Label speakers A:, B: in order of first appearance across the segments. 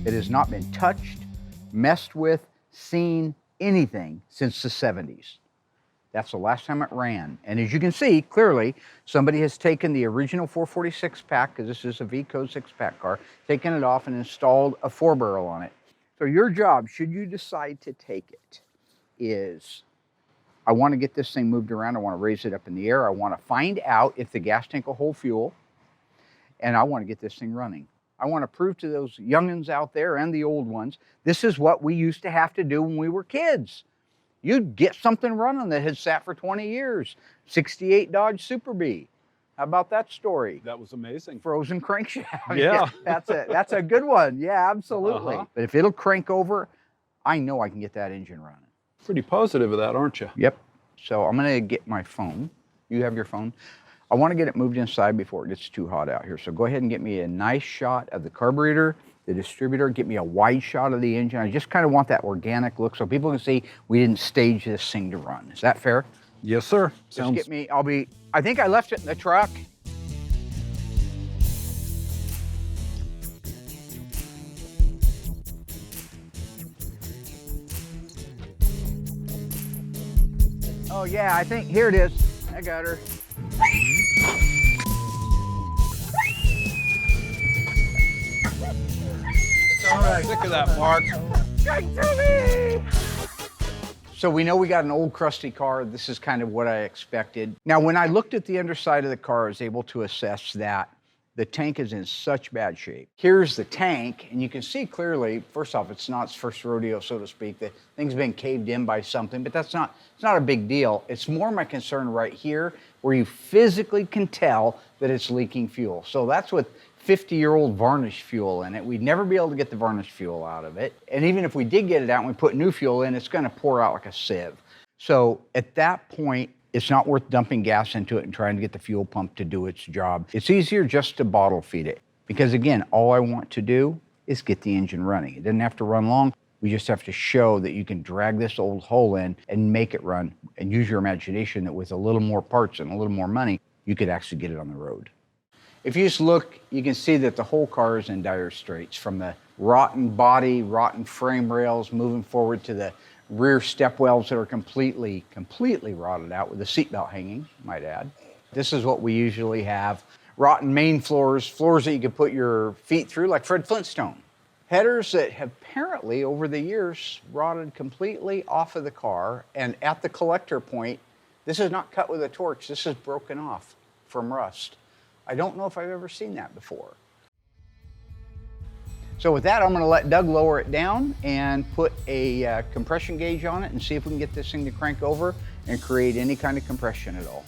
A: It has not been touched, messed with, seen, anything since the 70s. That's the last time it ran. And as you can see, clearly, somebody has taken the original 446 pack, because this is a V-Code 6-pack car, taken it off and installed a 4-barrel on it. So your job, should you decide to take it, is I want to get this thing moved around. I want to raise it up in the air. I want to find out if the gas tank will hold fuel, and I want to get this thing running. I want to prove to those youngins out there and the old ones, this is what we used to have to do when we were kids. You'd get something running that had sat for 20 years. 68 Dodge Super Bee. How about that story?
B: That was amazing.
A: Frozen crankshaft.
B: Yeah.
A: That's a good one. Yeah, absolutely. But if it'll crank over, I know I can get that engine running.
B: Pretty positive of that, aren't you?
A: Yep. So I'm going to get my phone. You have your phone? I want to get it moved inside before it gets too hot out here. So go ahead and get me a nice shot of the carburetor, the distributor, get me a wide shot of the engine. I just kind of want that organic look so people can see we didn't stage this thing to run. Is that fair?
B: Yes, sir.
A: Just get me, I think I left it in the truck. Oh yeah, I think, here it is. I got her.
B: All right. Sick of that, Mark.
A: Straight to me! So we know we got an old crusty car. This is kind of what I expected. Now, when I looked at the underside of the car, I was able to assess that the tank is in such bad shape. Here's the tank, and you can see clearly, first off, it's not its first rodeo, so to speak. The thing's been caved in by something, but it's not a big deal. It's more my concern right here, where you physically can tell that it's leaking fuel. So that's with 50-year-old varnish fuel in it. We'd never be able to get the varnish fuel out of it. And even if we did get it out and we put new fuel in, it's gonna pour out like a sieve. So at that point, it's not worth dumping gas into it and trying to get the fuel pump to do its job. It's easier just to bottle feed it. Because again, all I want to do is get the engine running. It doesn't have to run long. We just have to show that you can drag this old hole in and make it run, and use your imagination that with a little more parts and a little more money, you could actually get it on the road. If you just look, you can see that the whole car is in dire straits, from the rotten body, rotten frame rails, moving forward to the rear step wells that are completely rotted out with the seatbelt hanging, might add. This is what we usually have. Rotten main floors, floors that you could put your feet through like Fred Flintstone. Headers that have apparently over the years rotted completely off of the car, and at the collector point, this is not cut with a torch, this is broken off from rust. I don't know if I've ever seen that before. So with that, I'm going to let Doug lower it down and put a compression gauge on it and see if we can get this thing to crank over and create any kind of compression at all.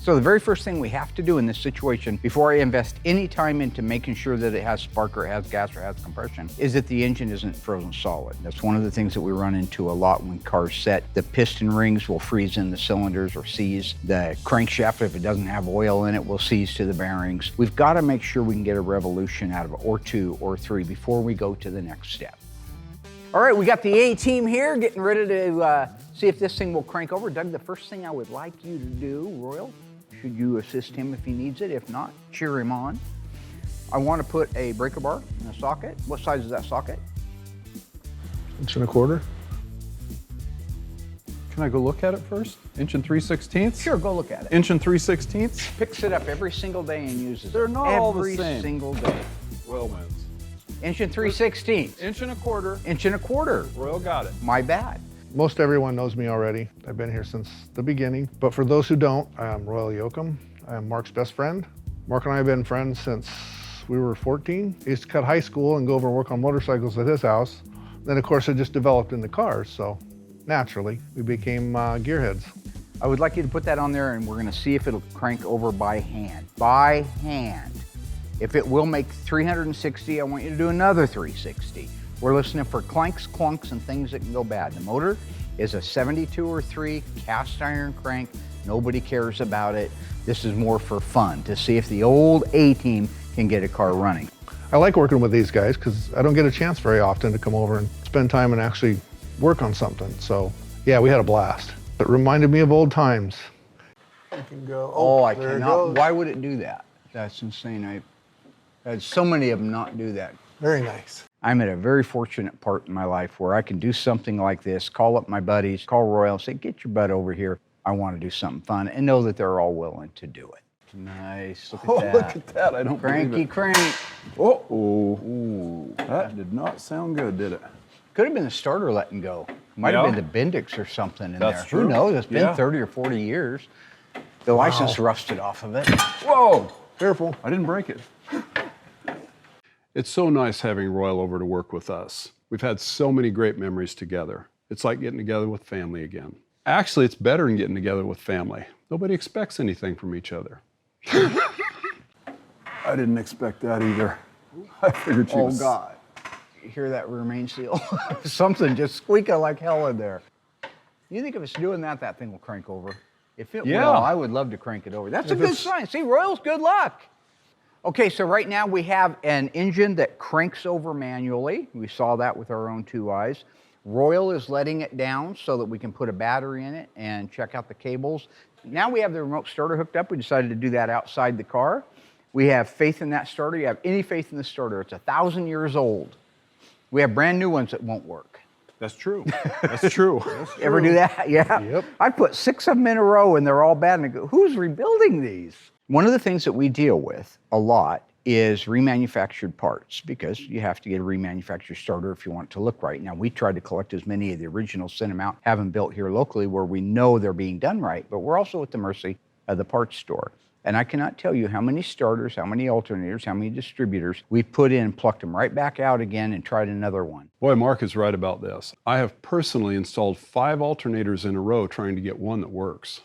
A: So the very first thing we have to do in this situation, before I invest any time into making sure that it has spark or it has gas or it has compression, is that the engine isn't frozen solid. That's one of the things that we run into a lot when cars set. The piston rings will freeze in the cylinders or seize. The crankshaft, if it doesn't have oil in it, will seize to the bearings. We've got to make sure we can get a revolution out of it, or 2 or 3, before we go to the next step. All right, we got the A-team here getting ready to see if this thing will crank over. Doug, the first thing I would like you to do, Royal, should you assist him if he needs it? If not, cheer him on. I want to put a breaker bar in the socket. What size is that socket?
C: 1.25 inches.
B: Can I go look at it first? 1.3/16?
A: Sure, go look at it.
B: 1.3/16?
A: Picks it up every single day and uses it.
B: They're not all the same.
A: Every single day.
B: Royal wins.
A: 1.3/16.
B: 1.25 inches.
A: 1.25 inches.
B: Royal got it.
A: My bad.
C: Most everyone knows me already. I've been here since the beginning. But for those who don't, I'm Royal Yoakum. I'm Mark's best friend. Mark and I have been friends since we were 14. He used to cut high school and go over and work on motorcycles at his house. Then, of course, it just developed into cars. So naturally, we became gearheads.
A: I would like you to put that on there, and we're going to see if it'll crank over by hand. By hand. If it will make 360, I want you to do another 360. We're listening for clanks, clunks, and things that can go bad. The motor is a 72 or 3 cast iron crank. Nobody cares about it. This is more for fun, to see if the old A-team can get a car running.
C: I like working with these guys because I don't get a chance very often to come over and spend time and actually work on something. So yeah, we had a blast. It reminded me of old times.
D: You can go,
A: Oh, I
D: there it
A: cannot.
D: goes.
A: Why would it do that? That's insane. I had so many of them not do that.
D: Very nice.
A: I'm at a very fortunate part in my life where I can do something like this, call up my buddies, call Royal, and say, get your butt over here. I want to do something fun, and know that they're all willing to do it. Nice. Look at
B: Oh,
A: that.
B: look at that. I don't
A: Cranky
B: believe it.
A: crank.
B: Oh, ooh, that did not sound good, did it?
A: Could have been the starter letting go. Might have
B: Yeah.
A: been the Bendix or something in
B: That's
A: there.
B: true.
A: Who knows? It's been
B: Yeah.
A: 30 or 40 years. The license rusted off of it.
B: Whoa,
C: Careful.
B: I didn't break it. It's so nice having Royal over to work with us. We've had so many great memories together. It's like getting together with family again. Actually, it's better than getting together with family. Nobody expects anything from each other. I didn't expect that either. I figured she
A: Oh,
B: was...
A: God. You hear that rear main seal? Something just squeaking like hell in there. You think if it's doing that, that thing will crank over? If it
B: Yeah.
A: will, I would love to crank it over. That's a
C: If
A: good
C: it's-
A: sign. See, Royal's good luck. Okay, so right now we have an engine that cranks over manually. We saw that with our own two eyes. Royal is letting it down so that we can put a battery in it and check out the cables. Now we have the remote starter hooked up. We decided to do that outside the car. We have faith in that starter. You have any faith in the starter, it's 1,000 years old. We have brand new ones that won't work.
B: That's true. That's true.
A: Ever do that? Yeah.
C: Yep.
A: I put 6 of them in a row and they're all bad. And I go, who's rebuilding these? One of the things that we deal with a lot is remanufactured parts, because you have to get a remanufactured starter if you want it to look right. Now, we tried to collect as many of the originals, send them out, have them built here locally where we know they're being done right, but we're also at the mercy of the parts store. And I cannot tell you how many starters, how many alternators, how many distributors we put in, plucked them right back out again and tried another one.
B: Boy, Mark is right about this. I have personally installed 5 alternators in a row trying to get one that works.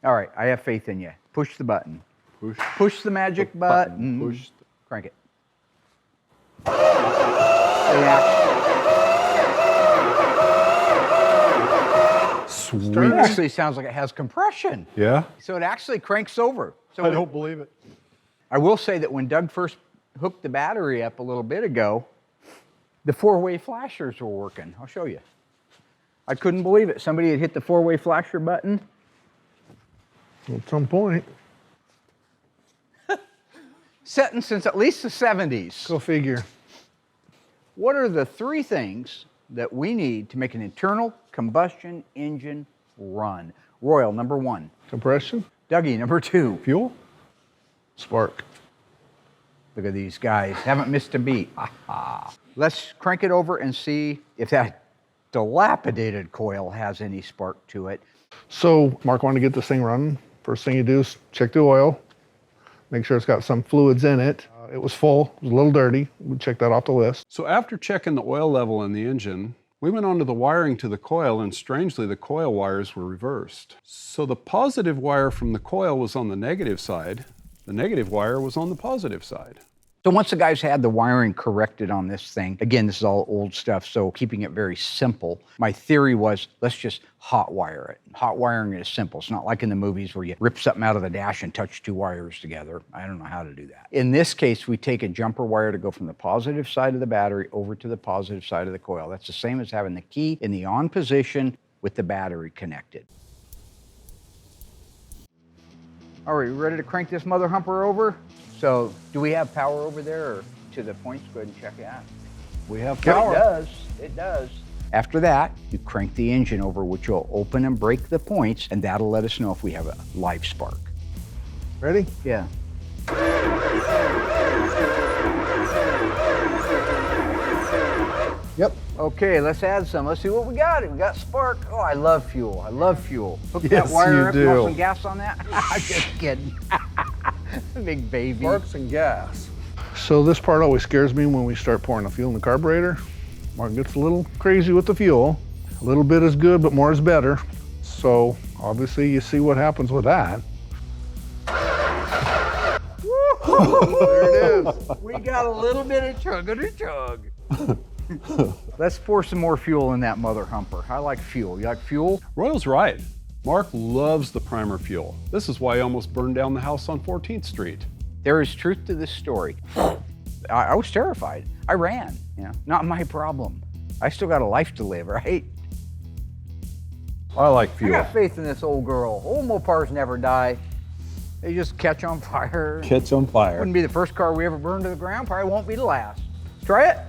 A: All right, I have faith in you. Push the button.
B: Push.
A: Push the magic button.
B: Push.
A: Crank it. Yeah.
B: Sweet.
A: It actually sounds like it has compression.
B: Yeah?
A: So it actually cranks over. So
C: I don't believe it.
A: I will say that when Doug first hooked the battery up a little bit ago, the 4-way flashers were working. I'll show you. I couldn't believe it. Somebody had hit the 4-way flasher button.
C: At some point.
A: Setting since at least the 70s.
C: Go figure.
A: What are the 3 things that we need to make an internal combustion engine run? Royal, number 1.
C: Compression.
A: Dougie, number 2.
B: Fuel?
C: Spark.
A: Look at these guys. Haven't missed a beat. Let's crank it over and see if that dilapidated coil has any spark to it.
C: So Mark wanted to get this thing running. First thing you do is check the oil. Make sure it's got some fluids in it. It was full. It was a little dirty. We checked that off the list.
B: So after checking the oil level in the engine, we went on to the wiring to the coil, and strangely, the coil wires were reversed. So the positive wire from the coil was on the negative side. The negative wire was on the positive side.
A: So once the guys had the wiring corrected on this thing, again, this is all old stuff, so keeping it very simple, my theory was, let's just hot wire it. Hot wiring is simple. It's not like in the movies where you rip something out of the dash and touch 2 wires together. I don't know how to do that. In this case, we take a jumper wire to go from the positive side of the battery over to the positive side of the coil. That's the same as having the key in the on position with the battery connected. All right, we ready to crank this mother humper over? So, do we have power over there or to the points? Go ahead and check it out.
B: We have
A: Yep,
B: power.
A: it does. It does. After that, you crank the engine over, which will open and break the points, and that'll let us know if we have a live spark.
C: Ready?
A: Yeah.
C: Yep.
A: Okay, let's add some. Let's see what we got. We got spark. Oh, I love fuel. I love fuel. Hook
B: Yes,
A: that wire
B: you
A: up. You want
B: do.
A: some gas on that? I'm just kidding. Big baby.
B: Sparks and gas.
C: So this part always scares me when we start pouring the fuel in the carburetor. Mark gets a little crazy with the fuel. A little bit is good, but more is better. So obviously you see what happens with that.
A: There it is. We got a little bit of chug. Let's pour some more fuel in that mother humper. I like fuel. You like fuel?
B: Royal's right. Mark loves the primer fuel. This is why he almost burned down the house on 14th Street.
A: There is truth to this story. I was terrified. I ran. Not my problem. I still got a life to live, right?
B: I like
A: I
B: fuel.
A: got faith in this old girl. Old Mopars never die. They just catch on fire.
B: Catch on fire.
A: Wouldn't be the first car we ever burned to the ground. Probably won't be the last. Try it.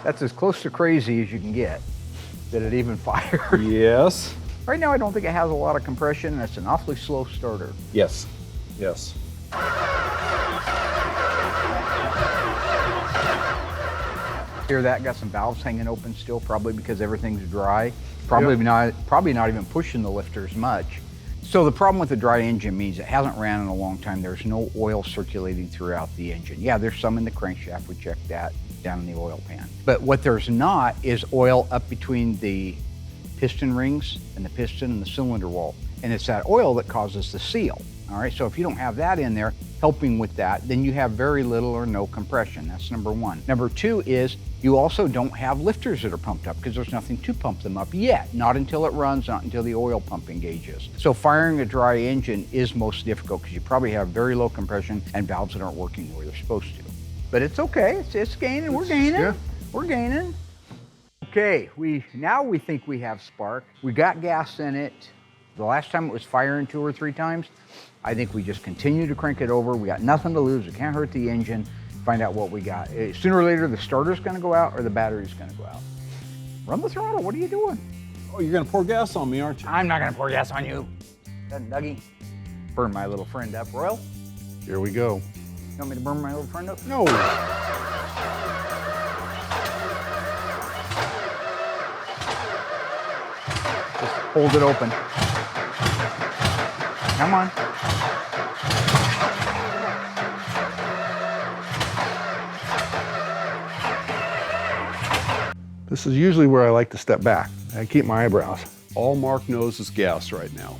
A: That's as close to crazy as you can get. Did it even fire?
B: Yes.
A: Right now, I don't think it has a lot of compression, and it's an awfully slow starter.
B: Yes. Yes.
A: Hear that? Got some valves hanging open still, probably because everything's dry. Probably not even pushing the lifters much. So the problem with the dry engine means it hasn't ran in a long time. There's no oil circulating throughout the engine. Yeah, there's some in the crankshaft. We checked that down in the oil pan. But what there's not is oil up between the piston rings and the piston and the cylinder wall. And it's that oil that causes the seal. All right, so if you don't have that in there helping with that, then you have very little or no compression. That's number one. Number two is you also don't have lifters that are pumped up because there's nothing to pump them up yet. Not until it runs, not until the oil pump engages. So firing a dry engine is most difficult because you probably have very low compression and valves that aren't working the way they're supposed to. But it's okay, it's gaining, we're gaining,
C: Yeah.
A: we're gaining. Okay, now we think we have spark. We got gas in it. The last time it was firing 2 or 3 times. I think we just continue to crank it over. We got nothing to lose. It can't hurt the engine. Find out what we got. Sooner or later, the starter's gonna go out or the battery's gonna go out. Run the throttle, what are you doing?
B: Oh, you're gonna pour gas on me, aren't you?
A: I'm not gonna pour gas on you. Doesn't Dougie? Burn my little friend up. Royal,
C: Here we go.
A: you want me to burn my little friend up?
C: No.
A: Just hold it open. Come on.
C: This is usually where I like to step back. I keep my eyebrows.
B: All Mark knows is gas right now.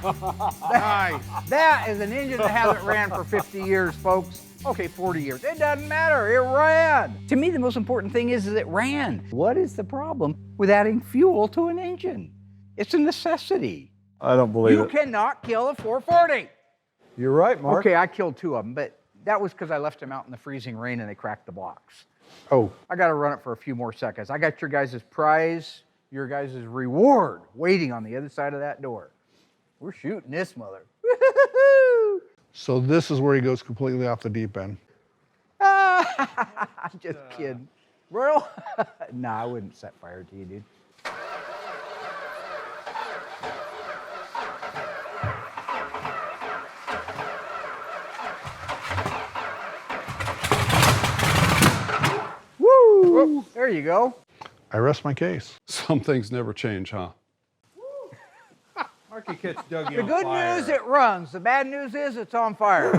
C: Nice.
A: That is an engine that hasn't ran for 50 years, folks. Okay, 40 years. It doesn't matter. It ran. To me, the most important thing is it ran. What is the problem with adding fuel to an engine? It's a necessity.
B: I don't believe
A: You
B: it.
A: cannot kill a 440.
B: You're right, Mark.
A: Okay, I killed 2 of them, but that was because I left them out in the freezing rain and they cracked the blocks.
C: Oh,
A: I got to run it for a few more seconds. I got your guys' prize, your guys' reward waiting on the other side of that door. We're shooting this mother. Woo-hoo-hoo!
C: so this is where he goes completely off the deep end.
A: I'm just kidding. Royal? Nah, I wouldn't set fire to you, dude. Woo! There you go.
C: I rest my case.
B: Some things never change, huh? Mark, you catch Dougie
A: The good news, it runs. The bad news is it's on fire.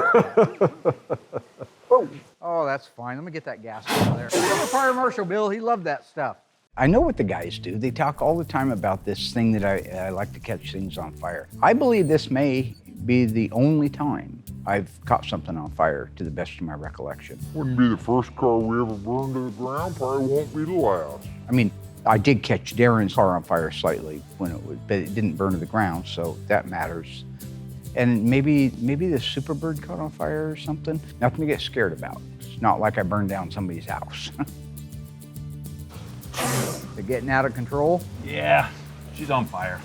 A: Oh, that's fine. Let me get that gas out of there. The fire marshal, Bill, he loved that stuff. I know what the guys do. They talk all the time about this thing that I like to catch things on fire. I believe this may be the only time I've caught something on fire, to the best of my recollection.
D: Wouldn't be the first car we ever burned to the ground, probably won't be the last.
A: I mean, I did catch Darren's car on fire slightly when but it didn't burn to the ground, so that matters. And maybe the Superbird caught on fire or something. Nothing to get scared about. It's not like I burned down somebody's house. They're getting out of control.
E: Yeah, she's on fire.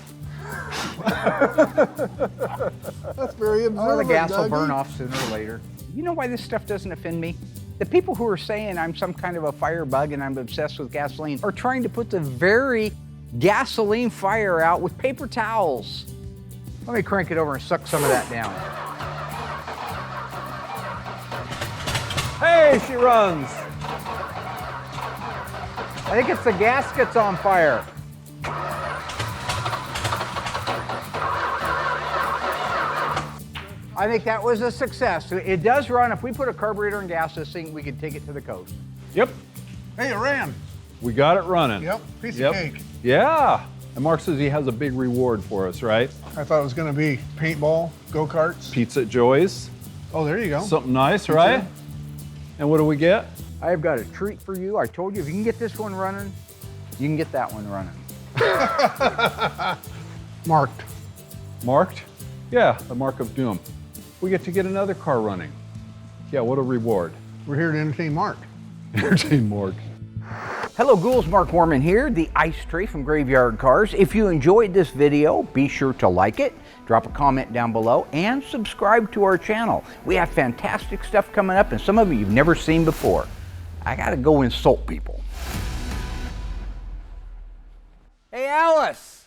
D: That's very observant,
A: Oh, the gas will
D: Dougie.
A: burn off sooner or later. You know why this stuff doesn't offend me? The people who are saying I'm some kind of a fire bug and I'm obsessed with gasoline are trying to put the very gasoline fire out with paper towels. Let me crank it over and suck some of that down.
B: Hey, she runs.
A: I think it's the gaskets on fire. I think that was a success. It does run. If we put a carburetor and gas this thing, we could take it to the coast.
B: Yep,
C: Hey, it ran.
B: we got it running.
C: Yep, piece
B: Yep.
C: of cake.
B: Yeah. And Mark says he has a big reward for us, right?
C: I thought it was gonna be paintball, go-karts.
B: Pizza at Joy's.
C: Oh, there you go.
B: Something nice, right? And what do we get?
A: I have got a treat for you. I told you if you can get this one running, you can get that one running.
C: Marked.
B: Marked? Yeah, the mark of doom. We get to get another car running. Yeah, what a reward.
C: We're here to entertain Mark.
B: Entertain Mark.
A: Hello ghouls, Mark Warman here, the Ice Tray from Graveyard Carz. If you enjoyed this video, be sure to like it, drop a comment down below, and subscribe to our channel. We have fantastic stuff coming up, and some of it you've never seen before. I gotta go insult people. Hey Alice!